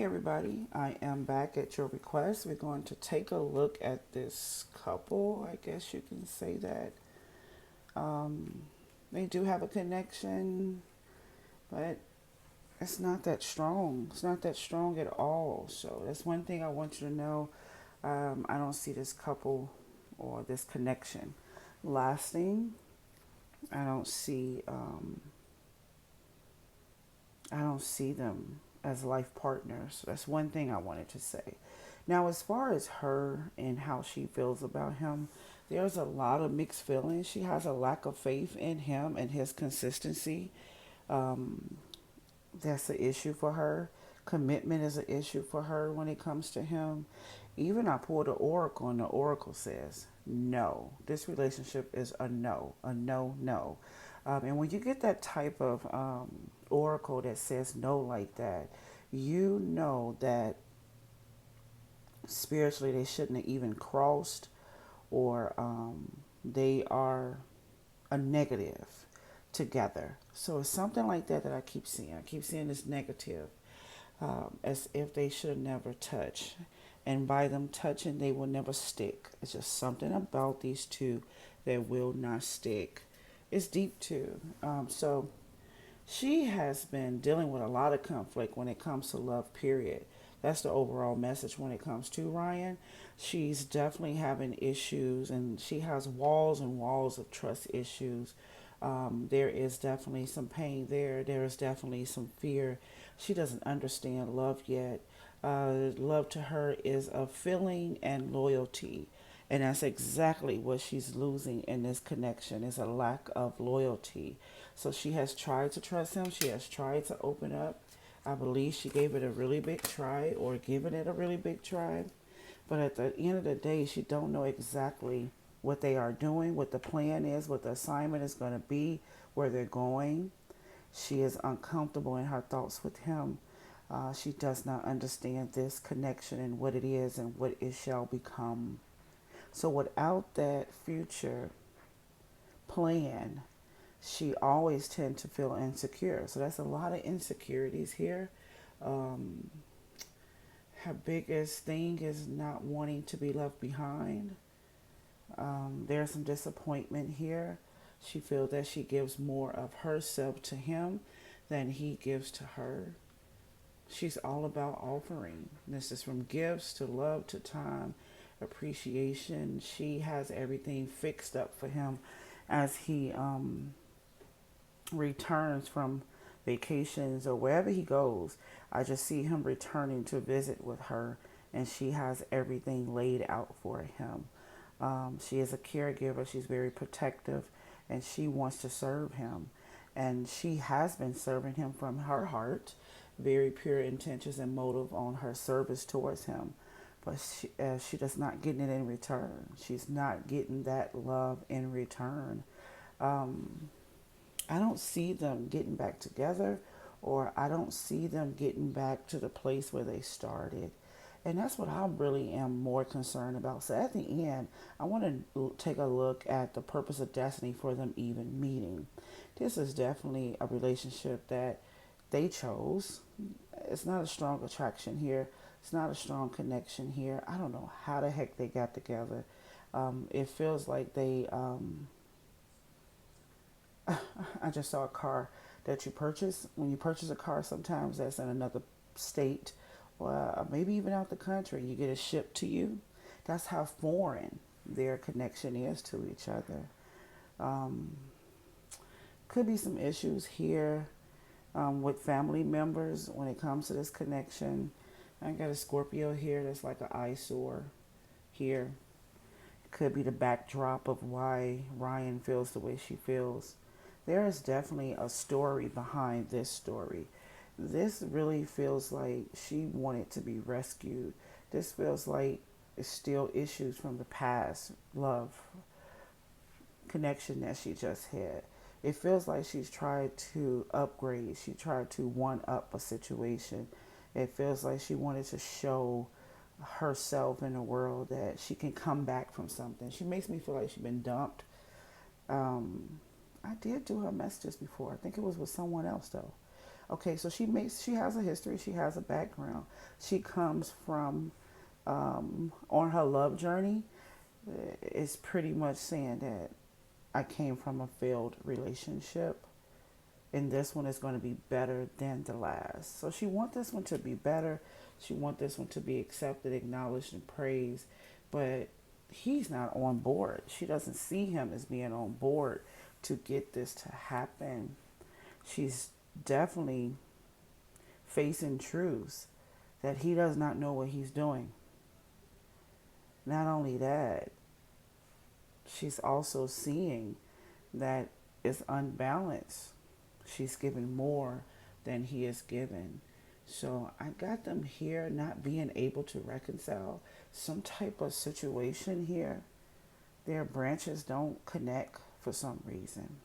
everybody, I am back at your request. We're going to take a look at this couple. I guess you can say that um, they do have a connection, but it's not that strong. It's not that strong at all. So that's one thing I want you to know. I don't see this couple or this connection lasting. I don't see. I don't see them as life partners. That's one thing I wanted to say. Now, as far as her and how she feels about him, there's a lot of mixed feelings. She has a lack of faith in him and his consistency. Um, that's an issue for her. Commitment is an issue for her when it comes to him. Even I pulled the oracle, and the oracle says no. This relationship is a no, a no, no. And when you get that type of oracle that says no like that, you know that spiritually they shouldn't have even crossed, or they are a negative together. So it's something like that that I keep seeing. I keep seeing this negative, as if they should never touch. And by them touching, they will never stick. It's just something about these two that will not stick. It's deep too. So she has been dealing with a lot of conflict when it comes to love, period. That's the overall message when it comes to Ryan. She's definitely having issues, and she has walls and walls of trust issues. There is definitely some pain there. There is definitely some fear. She doesn't understand love yet. Love to her is a feeling and loyalty. And that's exactly what she's losing in this connection is a lack of loyalty. So she has tried to trust him. She has tried to open up. I believe she gave it a really big try or given it a really big try. But at the end of the day, she don't know exactly what they are doing, what the plan is, what the assignment is going to be, where they're going. She is uncomfortable in her thoughts with him. She does not understand this connection and what it is and what it shall become. So without that future plan, she always tend to feel insecure. So that's a lot of insecurities here. Um, Her biggest thing is not wanting to be left behind. There's some disappointment here. She feels that she gives more of herself to him than he gives to her. She's all about offering. This is from gifts to love to time, appreciation. She has everything fixed up for him as he returns from vacations or wherever he goes. I just see him returning to visit with her, and she has everything laid out for him. She is a caregiver. She's very protective, and she wants to serve him. And she has been serving him from her heart, very pure intentions and motive on her service towards him. But she does not getting it in return. She's not getting that love in return. Um, I don't see them getting back together, or I don't see them getting back to the place where they started. And that's what I really am more concerned about. So at the end, I want to take a look at the purpose of destiny for them even meeting. This is definitely a relationship that they chose. It's not a strong attraction here. It's not a strong connection here. I don't know how the heck they got together. It feels like they I just saw a car that you purchase. When you purchase a car, sometimes that's in another state or maybe even out the country. You get it shipped to you. That's how foreign their connection is to each other. Um, could be some issues here with family members when it comes to this connection. I got a Scorpio here that's like an eyesore here. Could be the backdrop of why Ryan feels the way she feels. There is definitely a story behind this story. This really feels like she wanted to be rescued. This feels like it's still issues from the past love connection that she just had. It feels like she's tried to upgrade. She tried to one up a situation. It feels like she wanted to show herself in the world that she can come back from something. She makes me feel like she's been dumped. Um, I did do her messages before. I think it was with someone else though. Okay, so she has a history, she has a background. She comes from on her love journey. It's pretty much saying that I came from a failed relationship, and this one is going to be better than the last. So she wants this one to be better. She wants this one to be accepted, acknowledged, and praised. But he's not on board. She doesn't see him as being on board to get this to happen. She's definitely facing truths that he does not know what he's doing. Not only that, she's also seeing that it's unbalanced. She's giving more than he is given. So I got them here not being able to reconcile some type of situation here. Their branches don't connect for some reason.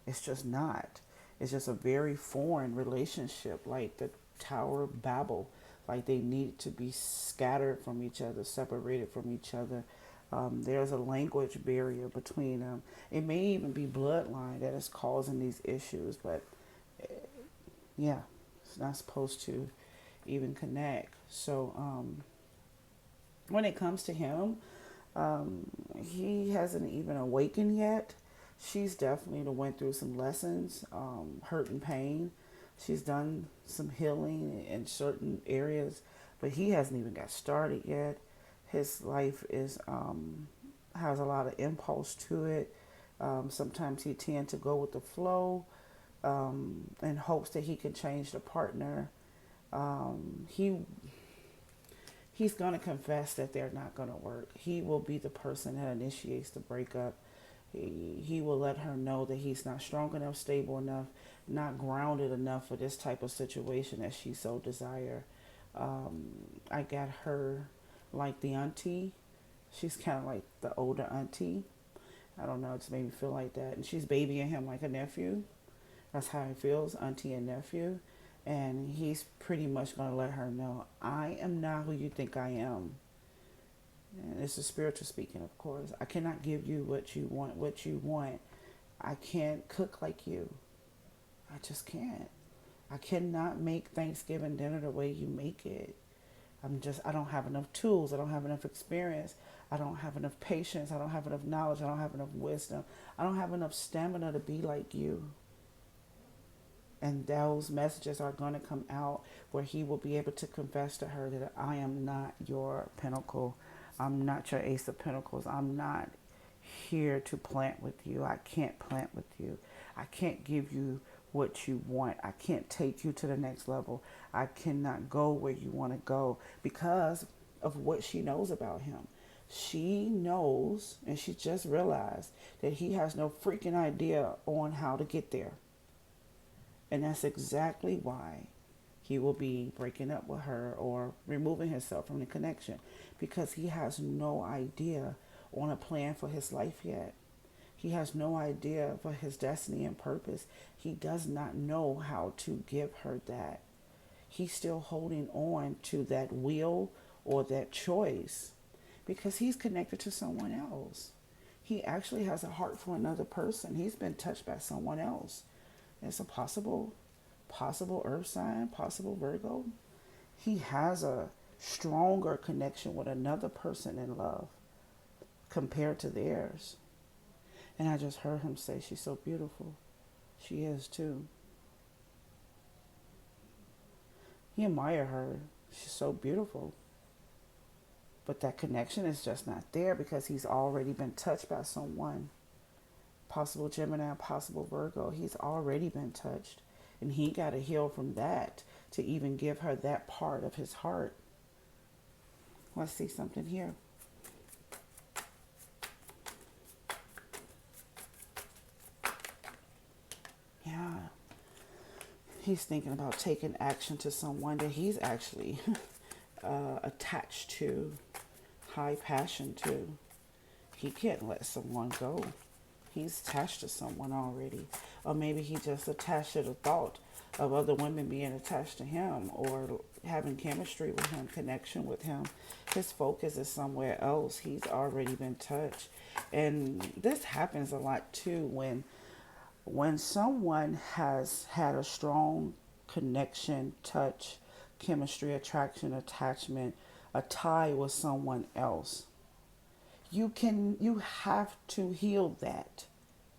It's just not. It's just a very foreign relationship, like the Tower of Babel. Like they need to be scattered from each other, separated from each other. There's a language barrier between them. It may even be bloodline that is causing these issues, but yeah, it's not supposed to even connect. So when it comes to him, he hasn't even awakened yet. She's definitely went through some lessons, hurt and pain. She's done some healing in certain areas, but he hasn't even got started yet. His life is has a lot of impulse to it. Sometimes he tends to go with the flow in hopes that he can change the partner. He's going to confess that they're not going to work. He will be the person that initiates the breakup. He will let her know that he's not strong enough, stable enough, not grounded enough for this type of situation that she so desire. I got her like the auntie. She's kind of like the older auntie. I don't know, it just made me feel like that. And she's babying him like a nephew. That's how he feels, auntie and nephew. And he's pretty much going to let her know, I am not who you think I am. And it's a spiritual speaking, of course. I cannot give you what you want, I can't cook like you. I just can't. I cannot make Thanksgiving dinner the way you make it. I don't have enough tools. I don't have enough experience. I don't have enough patience. I don't have enough knowledge. I don't have enough wisdom. I don't have enough stamina to be like you. And those messages are going to come out where he will be able to confess to her that I am not your pinnacle. I'm not your ace of pentacles. I'm not here to plant with you. I can't plant with you. I can't give you what you want. I can't take you to the next level. I cannot go where you want to go because of what she knows about him. She knows, and she just realized that he has no freaking idea on how to get there. And that's exactly why he will be breaking up with her or removing himself from the connection because he has no idea on a plan for his life yet. He has no idea for his destiny and purpose. He does not know how to give her that. He's still holding on to that will or that choice because he's connected to someone else. He actually has a heart for another person. He's been touched by someone else. It's a possible earth sign, possible Virgo. He has a stronger connection with another person in love compared to theirs. And I just heard him say she's so beautiful. She is too. He admire her. She's so beautiful. But that connection is just not there because he's already been touched by someone. Possible Gemini, possible Virgo. He's already been touched. And he got to heal from that to even give her that part of his heart. Let's see something here. Yeah. He's thinking about taking action to someone that he's actually attached to, high passion to. He can't let someone go. He's attached to someone already. Or maybe he just attached to the thought of other women being attached to him or having chemistry with him, connection with him. His focus is somewhere else. He's already been touched. And this happens a lot too when someone has had a strong connection, touch, chemistry, attraction, attachment, a tie with someone else. You have to heal that.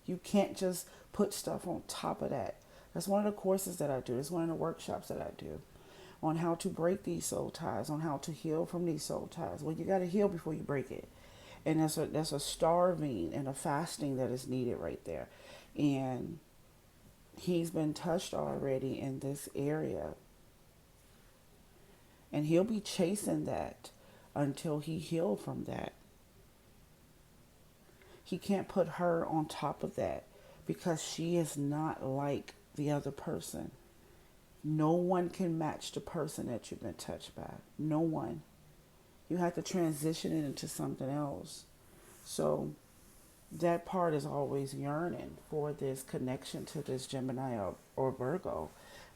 You can't just put stuff on top of that. That's one of the courses that I do. It's one of the workshops that I do on how to break these soul ties, on how to heal from these soul ties. Well, you got to heal before you break it. And that's a starving and a fasting that is needed right there. And he's been touched already in this area. And he'll be chasing that until he healed from that. He can't put her on top of that because she is not like the other person. No one can match the person that you've been touched by. No one. You have to transition it into something else. So that part is always yearning for this connection to this Gemini or Virgo.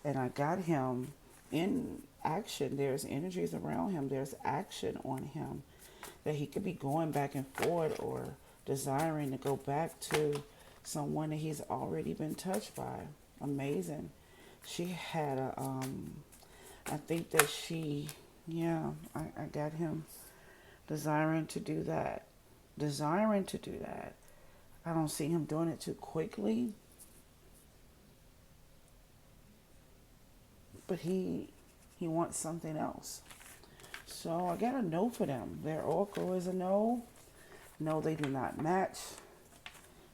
And I got him in action. There's energies around him. There's action on him that he could be going back and forth or desiring to go back to someone that he's already been touched by. Amazing. She had I think that I got him desiring to do that. Desiring to do that. I don't see him doing it too quickly. But he wants something else. So I got a no for them. Their oracle is a no. No, they do not match.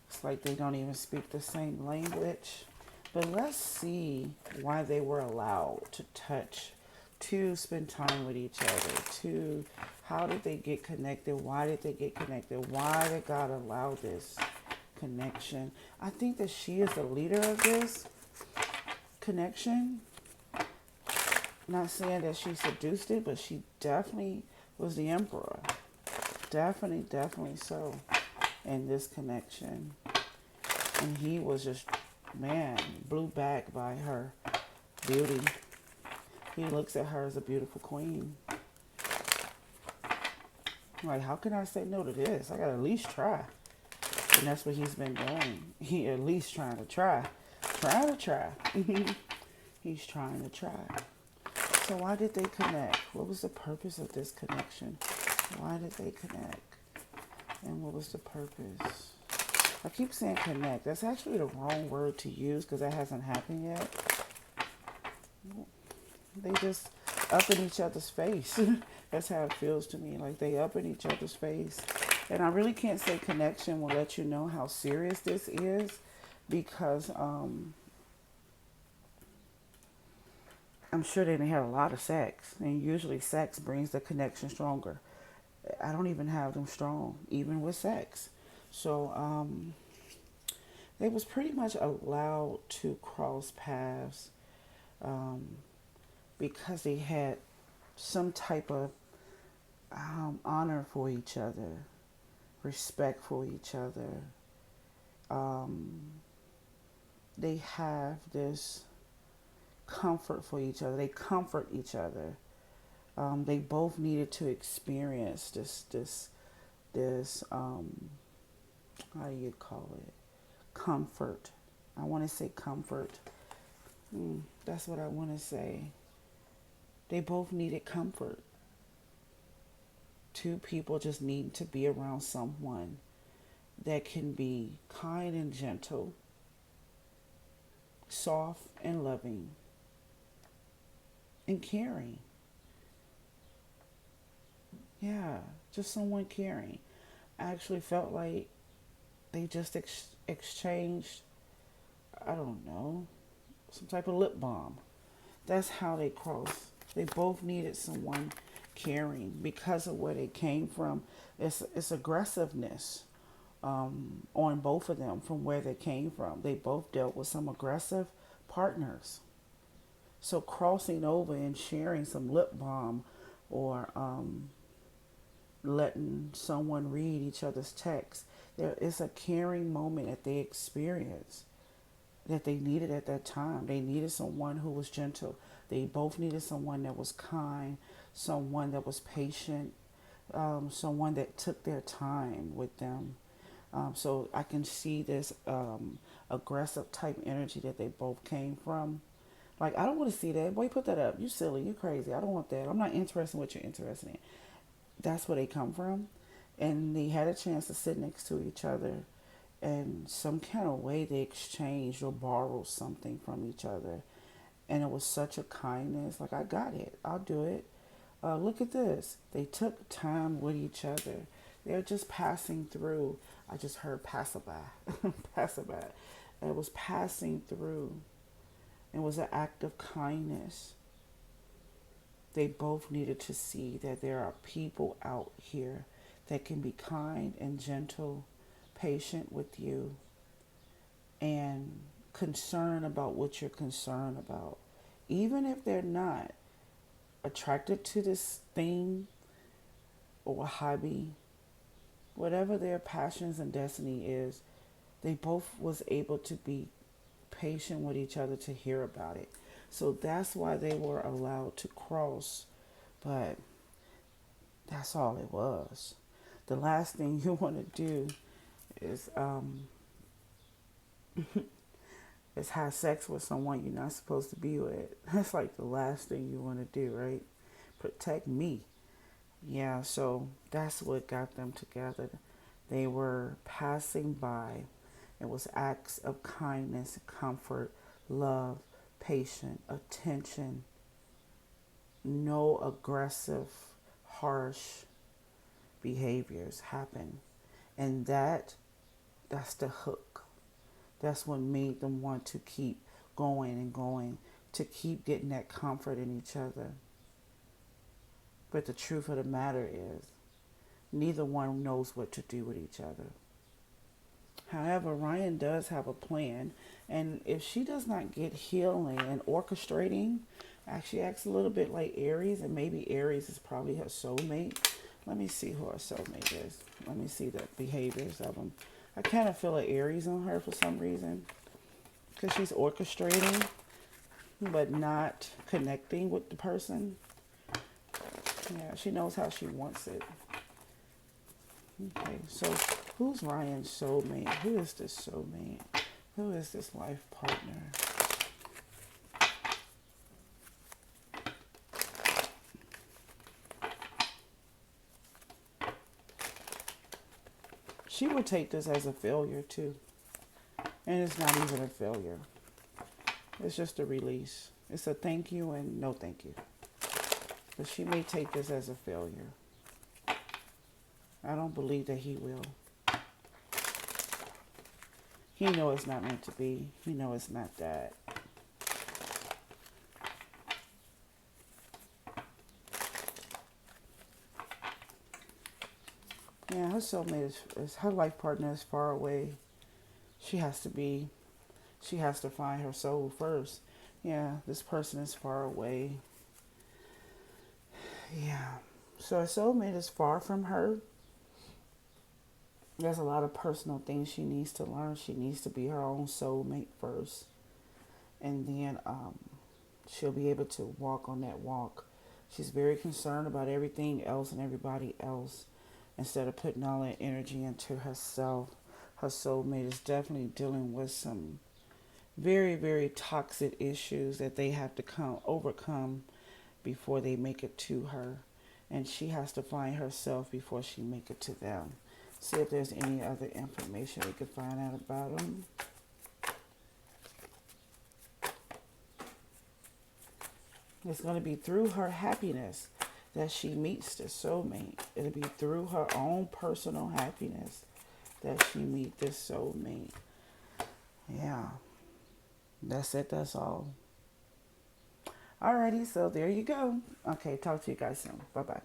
It's like they don't even speak the same language. But let's see why they were allowed to touch, to spend time with each other, to how did they get connected? Why did they get connected? Why did God allow this connection? I think that she is the leader of this connection. Not saying that she seduced it, but she definitely was the emperor. Definitely so in this connection. And he was just, man, blew back by her beauty. He looks at her as a beautiful queen. Like, how can I say no to this? I gotta at least try. And that's what he's been doing. He at least trying to try. He's trying to try. So why did they connect? What was the purpose of this connection? Why did they connect? And what was the purpose? I keep saying connect. That's actually the wrong word to use because that hasn't happened yet. They just up in each other's face. That's how it feels to me. Like they up in each other's face. And I really can't say connection will let you know how serious this is because I'm sure they didn't have a lot of sex. And usually sex brings the connection stronger. I don't even have them strong, even with sex. So they was pretty much allowed to cross paths because they had some type of honor for each other, respect for each other. They have this comfort for each other. They comfort each other. They both needed to experience this how do you call it? Comfort. I want to say comfort. That's what I want to say. They both needed comfort. Two people just need to be around someone that can be kind and gentle, soft and loving, and caring. Yeah, just someone caring. I actually felt like they just exchanged, I don't know, some type of lip balm. That's how they crossed. They both needed someone caring because of where they came from. It's aggressiveness on both of them from where they came from. They both dealt with some aggressive partners. So crossing over and sharing some lip balm or letting someone read each other's text. There is a caring moment that they experienced that they needed at that time. They needed someone who was gentle. They both needed someone that was kind, someone that was patient, someone that took their time with them. So I can see this aggressive type energy that they both came from. Like, I don't want to see that. Boy, put that up. You silly. You crazy. I don't want that. I'm not interested in what you're interested in. That's where they come from. And they had a chance to sit next to each other. And some kind of way they exchanged or borrowed something from each other. And it was such a kindness. Like, I got it. I'll do it. Look at this. They took time with each other. They're just passing through. I just heard passerby. Passerby. And it was passing through. It was an act of kindness. They both needed to see that there are people out here that can be kind and gentle, patient with you, and concerned about what you're concerned about. Even if they're not attracted to this thing or hobby, whatever their passions and destiny is, they both was able to be patient with each other to hear about it. So that's why they were allowed to cross. But that's all it was. The last thing you want to do is is have sex with someone you're not supposed to be with. That's like the last thing you want to do, right? Protect me. Yeah, so that's what got them together. They were passing by. It was acts of kindness, comfort, love, patience, attention, no aggressive, harsh behaviors happen. And that's the hook. That's what made them want to keep going and going, to keep getting that comfort in each other. But the truth of the matter is, neither one knows what to do with each other. However, Ryan does have a plan, and if she does not get healing and orchestrating, actually acts a little bit like Aries, and maybe Aries is probably her soulmate. Let me see who her soulmate is. Let me see the behaviors of them. I kind of feel an Aries on her for some reason, because she's orchestrating, but not connecting with the person. Yeah, she knows how she wants it. Okay, so who's Ryan's soulmate? Who is this soulmate? Who is this life partner? She would take this as a failure too. And it's not even a failure. It's just a release. It's a thank you and no thank you. But she may take this as a failure. I don't believe that he will. He know it's not meant to be. He know it's not that. Yeah, her soulmate is her life partner is far away. She has to be. She has to find her soul first. Yeah, this person is far away. Yeah. So her soulmate is far from her. There's a lot of personal things she needs to learn. She needs to be her own soulmate first. And then she'll be able to walk on that walk. She's very concerned about everything else and everybody else instead of putting all that energy into herself. Her soulmate is definitely dealing with some very, very toxic issues that they have to overcome before they make it to her. And she has to find herself before she make it to them. See if there's any other information we can find out about them. It's going to be through her happiness that she meets the soulmate. It'll be through her own personal happiness that she meets this soulmate. Yeah, that's it. That's all. Alrighty, so there you go. Okay, talk to you guys soon. Bye-bye.